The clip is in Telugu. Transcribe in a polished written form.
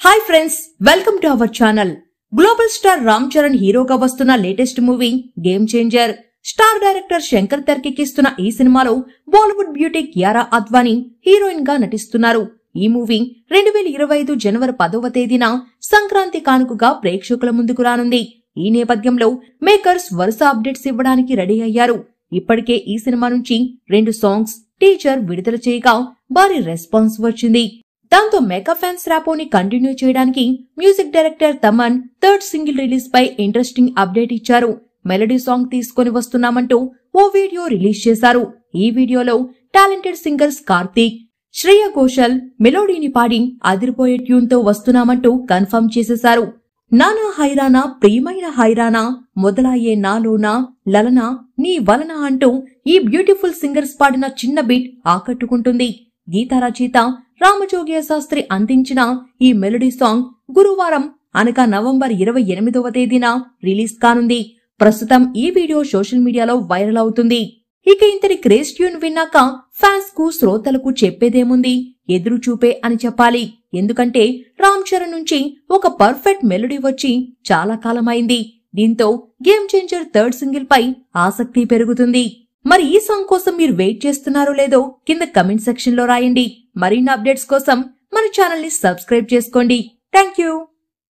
Hi friends, welcome to our channel. Global star Ram Charan హీరోగా వస్తున్న latest movie game changer. Star director Shankar తెరకెక్కిస్తున్న ఈ సినిమాలో బాలీవుడ్ బ్యూటీ కియారా అద్వానీ హీరోయిన్ గా నటిస్తున్నారు. ఈ మూవీ 2025 జనవరి 10వ తేదీన సంక్రాంతి కానుకగా ప్రేక్షకుల ముందుకు రానుంది. ఈ నేపథ్యంలో మేకర్స్ వరుస అప్డేట్స్ ఇవ్వడానికి రెడీ అయ్యారు. ఇప్పటికే ఈ సినిమా నుంచి 2 సాంగ్స్ టీజర్ విడుదల చేయగా భారీ రెస్పాన్స్ వచ్చింది. దాంతో మెగా ఫ్యాన్స్ ర్యాపోని కంటిన్యూ చేయడానికి music director Thaman third single release పై ఇంట్రెస్టింగ్ అప్డేట్ ఇచ్చారు. మెలడీ సాంగ్ తీసుకొని వస్తున్నామంటూ ఓ వీడియో రిలీజ్ చేశారు. ఈ వీడియోలో టాలెంటెడ్ సింగర్స్ కార్తీక్, శ్రేయ ఘోషల్ మెలోడీని పాడి అదిరిపోయే ట్యూన్ తో వస్తున్నామంటూ కన్ఫర్మ్ చేసేశారు. నానా హైరానా ప్రియమైన హైరానా మొదలయ్యే నాలోనా లలనా నీ వలన అంటూ ఈ బ్యూటిఫుల్ సింగర్స్ పాడిన చిన్న బీట్ ఆకట్టుకుంటుంది. గీత రచయిత రామజోగ్య శాస్త్రి అందించిన ఈ మెలోడీ సాంగ్ గురువారం అనగా నవంబర్ 28వ తేదీన రిలీజ్ కానుంది. ప్రస్తుతం ఈ వీడియో సోషల్ మీడియాలో వైరల్ అవుతుంది. ఇక ఇంతటి క్రేజ్ ట్యూన్ విన్నాక ఫ్యాన్స్ కు శ్రోతలకు చెప్పేదేముంది, ఎదురు చూపే అని చెప్పాలి. ఎందుకంటే రామ్ చరణ్ నుంచి ఒక పర్ఫెక్ట్ మెలోడీ వచ్చి చాలా కాలమైంది. దీంతో గేమ్ చేంజర్ థర్డ్ సింగిల్ పై ఆసక్తి పెరుగుతుంది. మరి ఈ సాంగ్ కోసం మీరు వెయిట్ చేస్తున్నారో లేదో కింద కమెంట్ సెక్షన్ లో రాయండి. మరిన్ని అప్డేట్స్ కోసం మన ఛానల్ ని సబ్స్క్రైబ్ చేసుకోండి. Thank you.